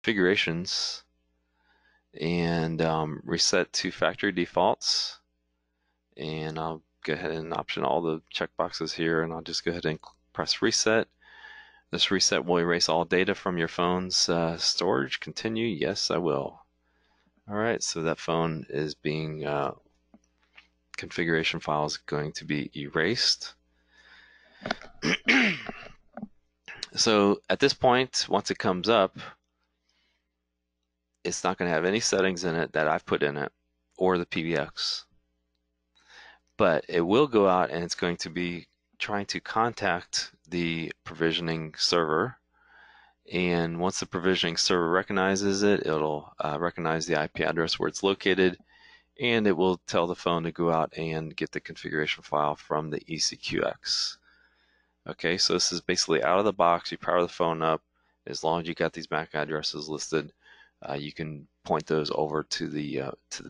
configurations and reset to factory defaults. And I'll go ahead and option all the checkboxes here, and I'll just go ahead and press reset. This reset will erase all data from your phone's storage. Continue. Yes, I will. All right, so that phone is being configuration file is going to be erased. So at this point, once it comes up, it's not going to have any settings in it that I've put in it or the PBX. But it will go out and it's going to be trying to contact the provisioning server. And once the provisioning server recognizes it, it'll recognize the IP address where it's located, and it will tell the phone to go out and get the configuration file from the ECQX. Okay, so this is basically out of the box. You power the phone up. As long as you got these MAC addresses listed, you can point those over to the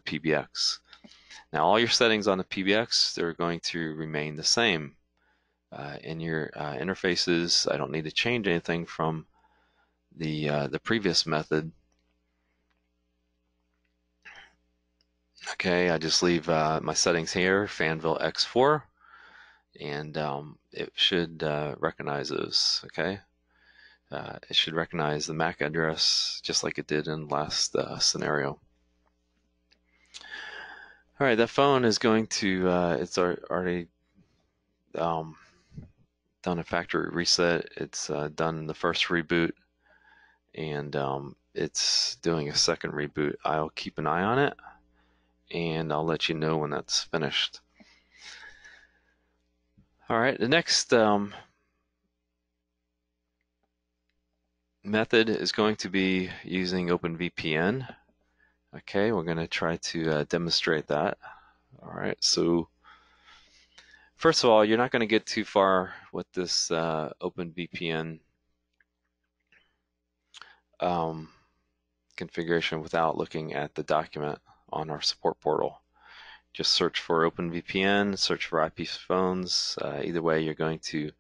PBX. Now, all your settings on the PBX, they're going to remain the same. In your interfaces, I don't need to change anything from the previous method. Okay, I just leave my settings here, Fanville X4, and it should recognize those. Okay, it should recognize the MAC address just like it did in the last scenario. All right, that phone is going to, it's already done a factory reset. It's done the first reboot, and it's doing a second reboot. I'll keep an eye on it, and I'll let you know when that's finished. All right, the next method is going to be using OpenVPN. Okay, we're going to try to demonstrate that. All right, so first of all, you're not going to get too far with this OpenVPN configuration without looking at the document on our support portal. Just search for OpenVPN, search for IP phones. Either way, you're going to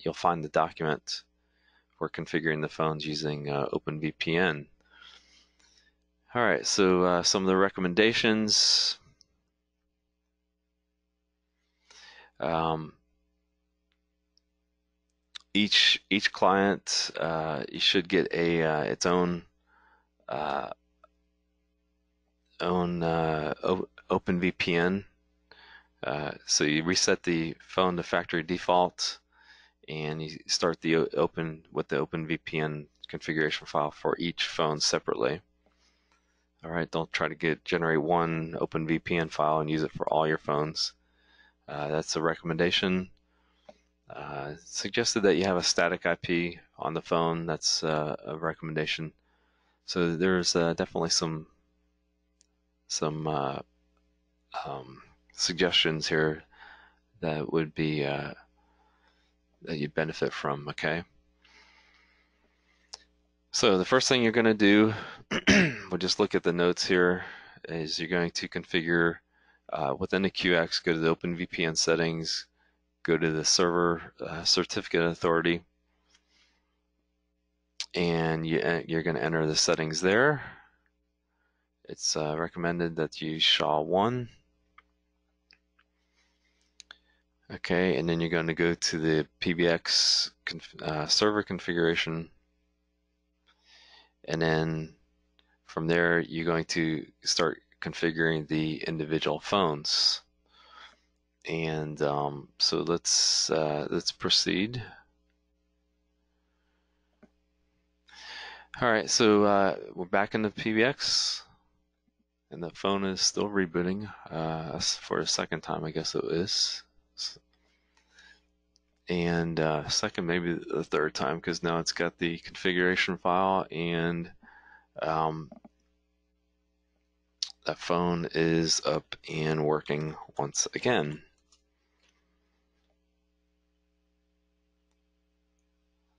you'll find the document for configuring the phones using OpenVPN. All right, so some of the recommendations. Each client you should get a its own OpenVPN. So you reset the phone to factory default, and you start the with the OpenVPN configuration file for each phone separately. All right, don't try to generate one OpenVPN file and use it for all your phones. That's a recommendation. Suggested that you have a static IP on the phone. That's a recommendation. So there's definitely some suggestions here that would be that you'd benefit from. Okay. So the first thing you're going to do, we'll just look at the notes here, is you're going to configure within the QX, go to the OpenVPN settings, go to the server certificate authority, and you're going to enter the settings there. It's recommended that you use SHA-1. Okay, and then you're going to go to the Pbx server configuration, and then from there you're going to start configuring the individual phones. And so let's proceed. All right, so we're back in the Pbx, and the phone is still rebooting for a second time, I guess it is. And second, maybe the third time, because now it's got the configuration file, and that phone is up and working once again.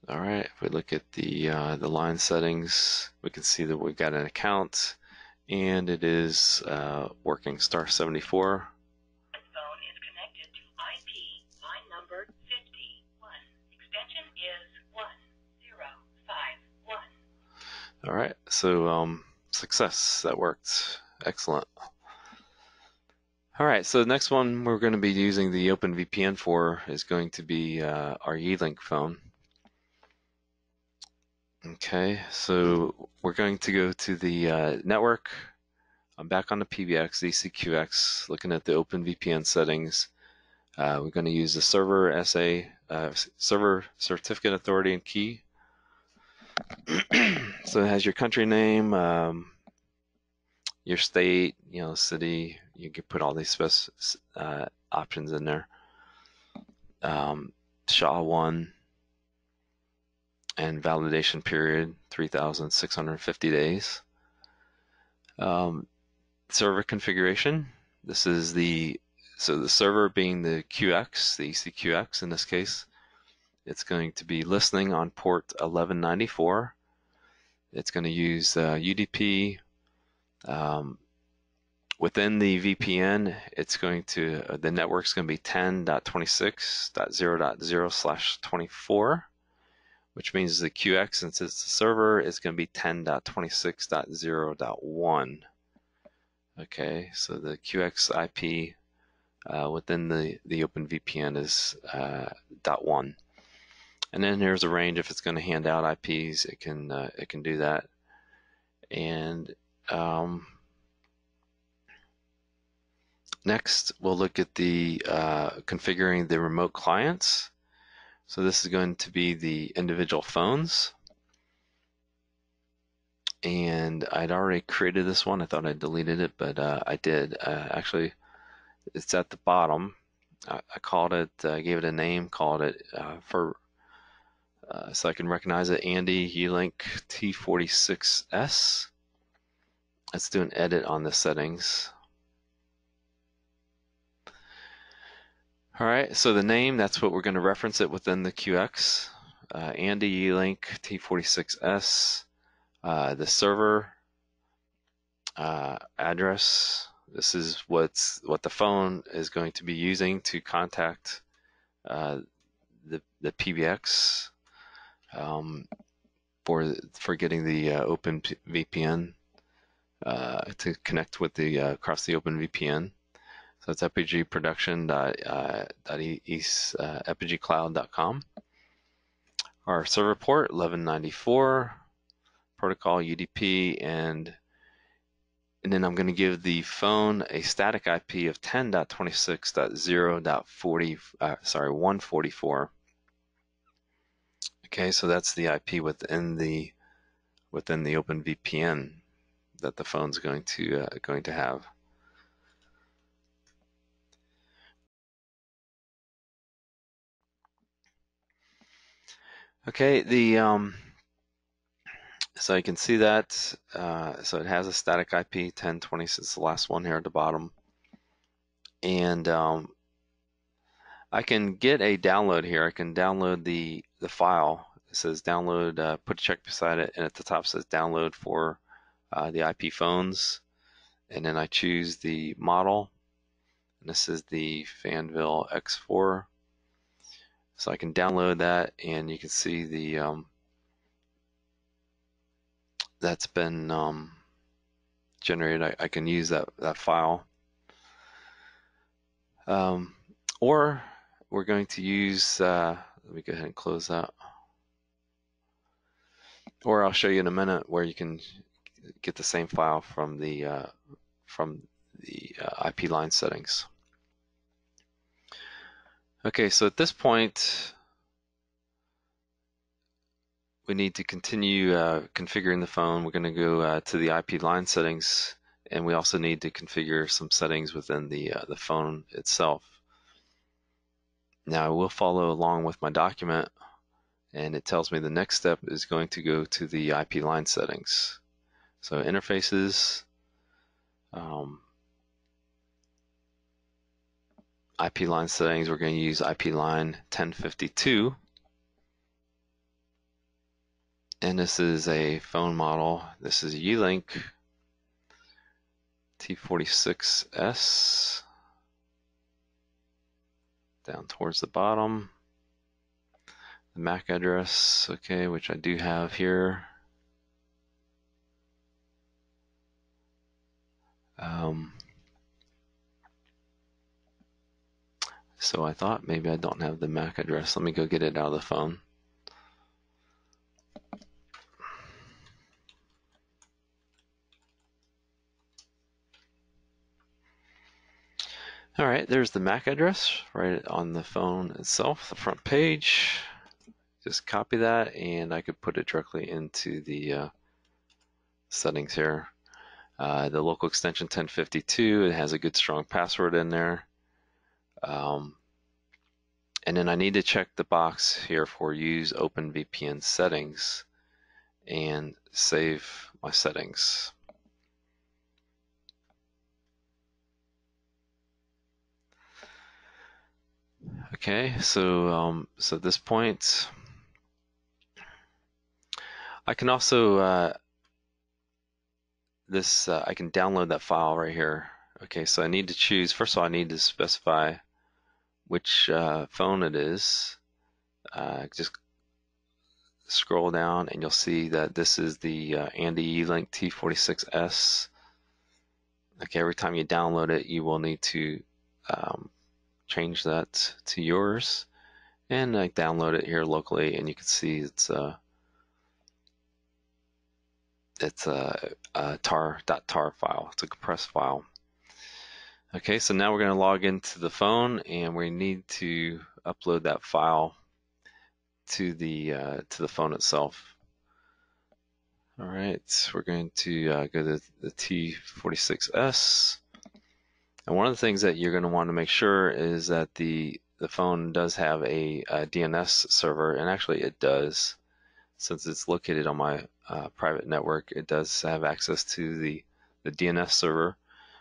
All right, if we look at the line settings, we can see that we've got an account, and it is working. Star 74. The phone is connected to IP line number 51. Extension is 1051. All right, so success, that worked. Excellent. All right, so the next one we're going to be using the OpenVPN for is going to be our Yealink phone. Okay, so we're going to go to the network. I'm back on the Pbx ECQX, looking at the OpenVPN settings. We're going to use the server server certificate authority and key. So it has your country name, your state, city. You can put all these options in there. SHA-1 and validation period 3,650 days. Server configuration. This is the server being the QX, the ECQX in this case. It's going to be listening on port 1194. It's going to use UDP. Within the VPN, it's going to the network's going to be 10.26.0.0/24, which means the QX, since it's the server, is going to be 10.26.0.1. Okay, so the QX IP within the OpenVPN is .1. And then here's a range. If it's going to hand out IPs, it can do that. And next, we'll look at the configuring the remote clients. So this is going to be the individual phones. And I'd already created this one. I thought I deleted it, but I did. Actually, it's at the bottom. I called it, gave it a name, called it so I can recognize it, Andy Yealink T46S. Let's do an edit on the settings. All right, so the name, that's what we're going to reference it within the QX. Andy Yealink T46S. The server address. This is what the phone is going to be using to contact the Pbx for getting the Open VPN to connect with the across the Open VPN. So it's Epygi production.epygcloud.com. Our server port 1194, protocol UDP, and then I'm going to give the phone a static IP of 10.26.0.144. Okay, so that's the IP within the OpenVPN that the phone's going to have. Okay, so you can see that. So it has a static IP 10.26. It's the last one here at the bottom, and I can get a download here. I can download the file. It says download. Put a check beside it, and at the top says download for the IP phones, and then I choose the model, and this is the Fanville X4. So I can download that, and you can see the that's been generated. I can use that file, or we're going to use. Let me go ahead and close that. Or I'll show you in a minute where you can get the same file from the IP line settings. Okay, so at this point, we need to continue configuring the phone. We're going to go to the IP line settings, and we also need to configure some settings within the phone itself. Now I will follow along with my document, and it tells me the next step is going to go to the IP line settings. So interfaces, IP line settings, we're going to use IP line 1052. And this is a phone model. This is Yealink T46S. Down towards the bottom. The MAC address, okay, which I do have here. Um, so I thought maybe I don't have the MAC address. Let me go get it out of the phone. All right, there's the MAC address right on the phone itself, the front page. Just copy that, and I could put it directly into the settings here. The local extension 1052, it has a good strong password in there. And then I need to check the box here for use OpenVPN settings and save my settings. Okay, so at this point, I can also I can download that file right here. Okay, so I need to choose. First of all, I need to specify which phone it is. Just scroll down, and you'll see that this is the Andy E-Link T46S. Okay, every time you download it, you will need to change that to yours, and I download it here locally, and you can see it's a tar.tar file. It's a compressed file. Okay, so now we're going to log into the phone, and we need to upload that file to the phone itself. All right, we're going to go to the T46S. And one of the things that you're going to want to make sure is that the phone does have a DNS server, and actually it does. Since it's located on my private network, it does have access to the DNS server.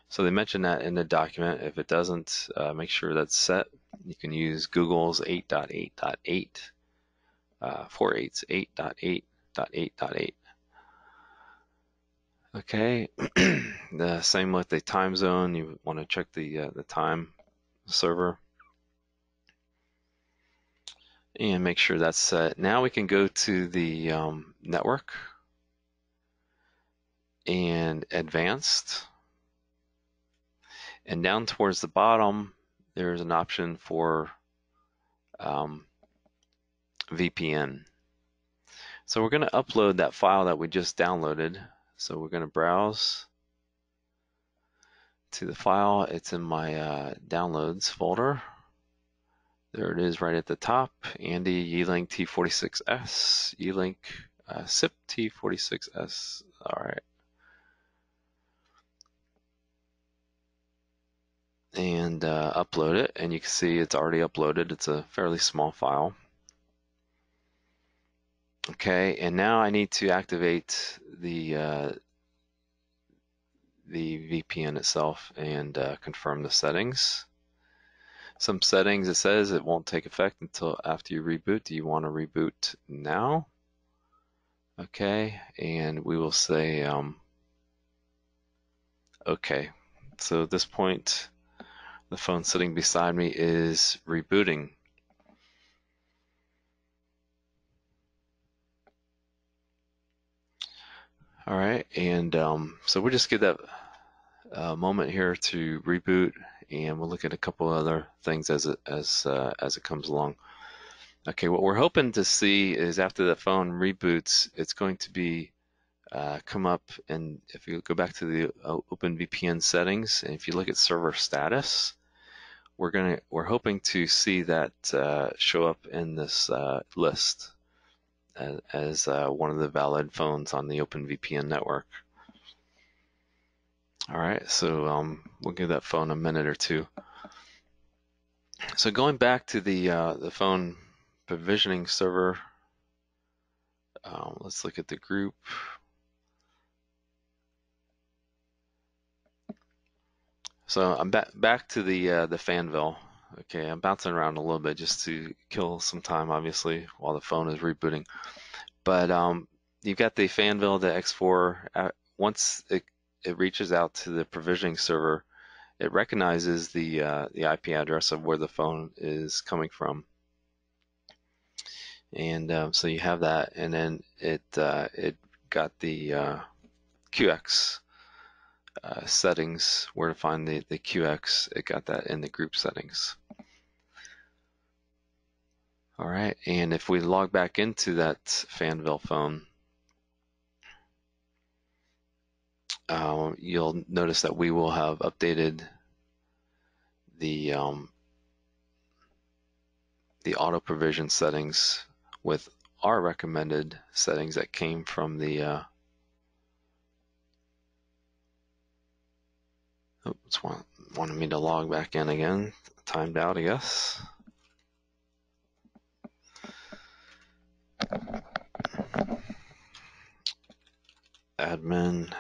So they mention that in the document. If it doesn't, make sure that's set. You can use Google's 8.8.8, 4.8.8.8.8. Okay, the same with the time zone. You want to check the time server and make sure that's set. Now we can go to the network and advanced, and down towards the bottom there's an option for VPN. So we're going to upload that file that we just downloaded. So we're going to browse to the file. It's in my downloads folder. There it is right at the top. Andy E-Link T46S, E-Link SIP T46S. All right. And upload it, and you can see it's already uploaded. It's a fairly small file. Okay, and now I need to activate the VPN itself and confirm the settings. Some settings, it says it won't take effect until after you reboot. Do you want to reboot now? Okay, and we will say okay. So at this point, the phone sitting beside me is rebooting. All right, and so we'll just give that a moment here to reboot, and we'll look at a couple other things as it comes along. Okay, what we're hoping to see is after the phone reboots, it's going to be come up, and if you go back to the OpenVPN settings, and if you look at server status, we're hoping to see that show up in this list as one of the valid phones on the OpenVPN network. All right, so we'll give that phone a minute or two. So going back to the phone provisioning server, let's look at the group. So I'm back to the Fanville. Okay, I'm bouncing around a little bit just to kill some time, obviously, while the phone is rebooting. But you've got the Fanville, the X4. Once it reaches out to the provisioning server, it recognizes the IP address of where the phone is coming from, and so you have that, and then it got the QX settings, where to find the QX, it got that in the group settings. All right, and if we log back into that Fanville phone, you'll notice that we will have updated the auto provision settings with our recommended settings that came from the oops, wanted me to log back in again. Timed out, I guess. Admin.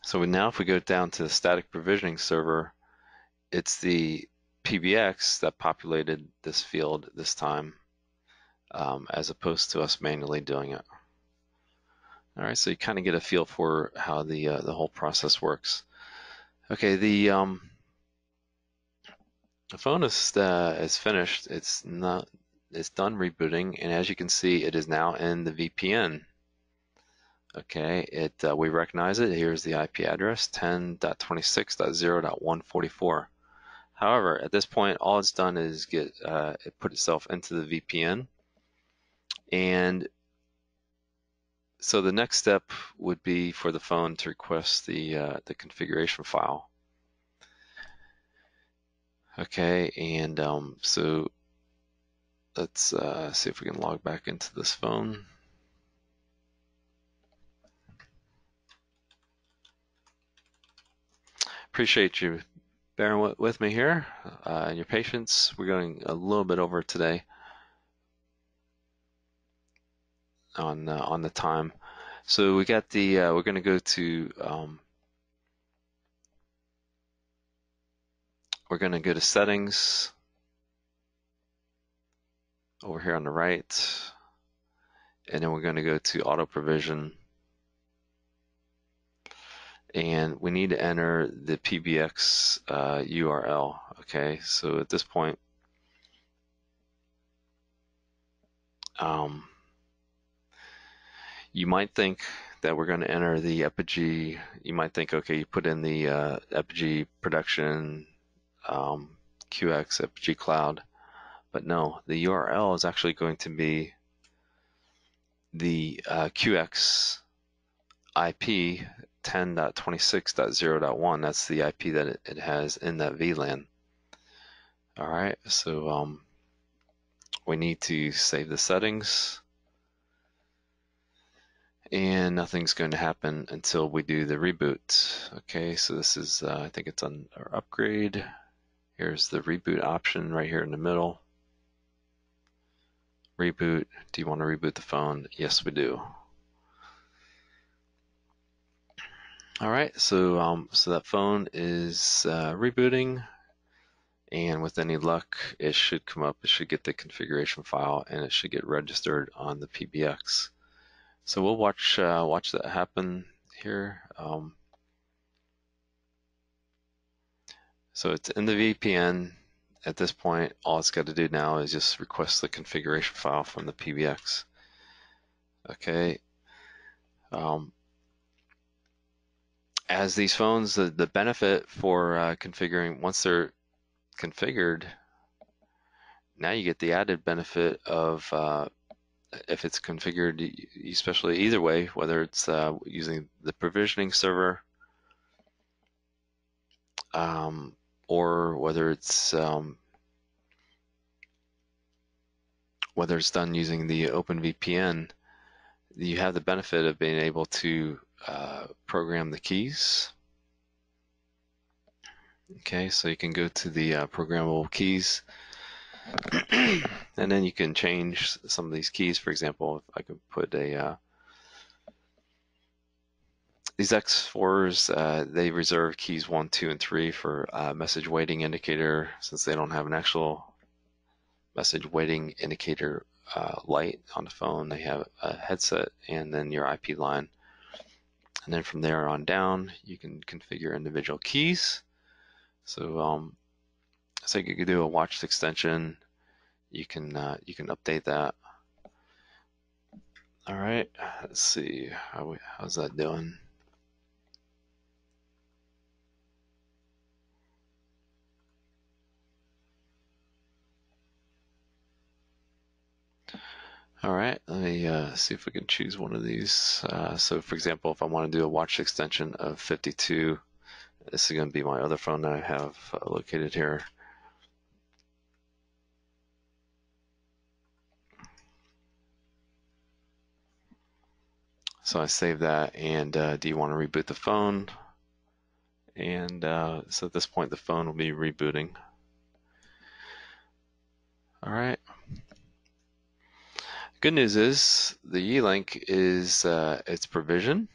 So now if we go down to the static provisioning server, it's the PBX that populated this field this time, as opposed to us manually doing it. All right, so you kind of get a feel for how the whole process works. Okay, the phone is finished. It's done rebooting, and as you can see, it is now in the VPN. Okay, we recognize it. Here's the IP address, 10.26.0.144. However, at this point, all it's done is it put itself into the VPN, and so the next step would be for the phone to request the configuration file. Okay, and so let's see if we can log back into this phone. Appreciate you bearing with me here and your patience. We're going a little bit over today on the time. So we got the we're going to go to settings over here on the right, and then we're going to go to auto provision, and we need to enter the Pbx URL. Okay, so at this point, you might think that we're going to enter the Epygi. You might think, okay, you put in the Epygi production QX Epygi cloud, but no, the URL is actually going to be the QX IP 10.26.0.1. That's the IP that it has in that VLAN. All right, so we need to save the settings, and nothing's going to happen until we do the reboot. Okay, so this is, I think it's on our upgrade. Here's the reboot option right here in the middle. Reboot. Do you want to reboot the phone? Yes, we do. All right, so so that phone is rebooting, and with any luck, it should come up. It should get the configuration file, and it should get registered on the PBX. So we'll watch that happen here. So it's in the VPN. At this point, all it's got to do now is just request the configuration file from the PBX. Okay. As these phones, the benefit for configuring, once they're configured, now you get the added benefit of if it's configured, especially either way, whether it's using the provisioning server or whether it's done using the Open VPN, you have the benefit of being able to program the keys. Okay, so you can go to the Programmable Keys, and then you can change some of these keys. For example, if I could put these X4s, they reserve keys 1, 2, and 3 for message waiting indicator, since they don't have an actual message waiting indicator light on the phone. They have a headset and then your IP line. And then from there on down, you can configure individual keys. So, so you could do a watched extension. You can update that. All right, let's see how's that doing. All right, let me see if we can choose one of these. So for example, if I want to do a watch extension of 52, this is going to be my other phone that I have located here. So I save that, and do you want to reboot the phone? And so at this point, the phone will be rebooting. All right. Good news is the E-Link is its provision.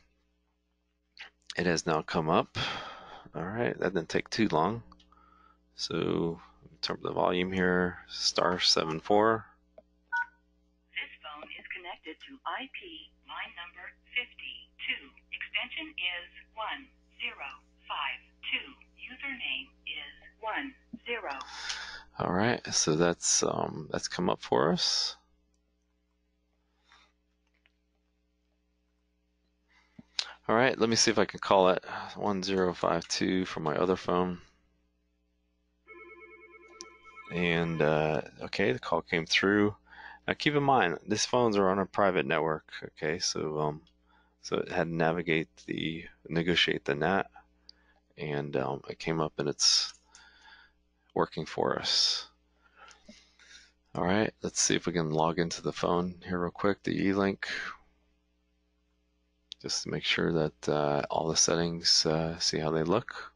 It has now come up. All right, that didn't take too long. So turn up the volume here, *74. This phone is connected to IP line number 52. Extension is 1052. Username is 10. All right, so that's come up for us. All right, let me see if I can call it 1052 from my other phone. And okay, the call came through. Now keep in mind, these phones are on a private network. Okay, so it had to negotiate the NAT, and it came up and it's working for us. All right, let's see if we can log into the phone here real quick, the E-Link, just to make sure that all the settings, see how they look.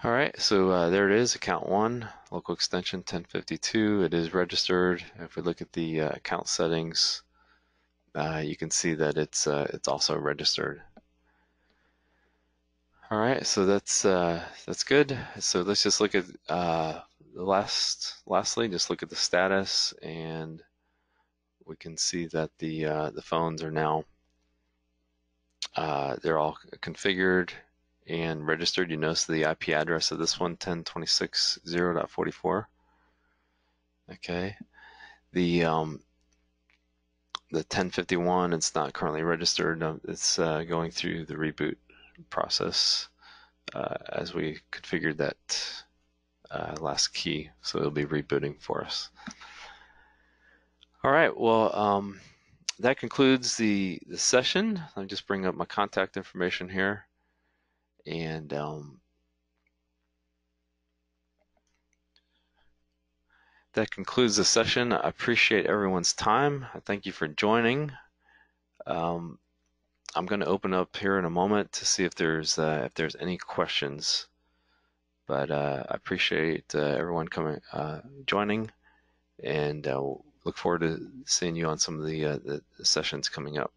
All right, so there it is, account 1, local extension 1052. It is registered. If we look at the account settings, you can see that it's also registered. All right, so that's good. So let's just look at lastly, just look at the status, and we can see that the phones are now they're all configured and registered. You notice the IP address of this one, 10.26.0.44. Okay, the 1051, it's not currently registered. It's going through the reboot process as we configured that last key, so it'll be rebooting for us. All right, well, that concludes the session. Let me just bring up my contact information here, and that concludes the session. I appreciate everyone's time. I thank you for joining. I'm going to open up here in a moment to see if there's any questions. But I appreciate everyone joining, and look forward to seeing you on some of the sessions coming up.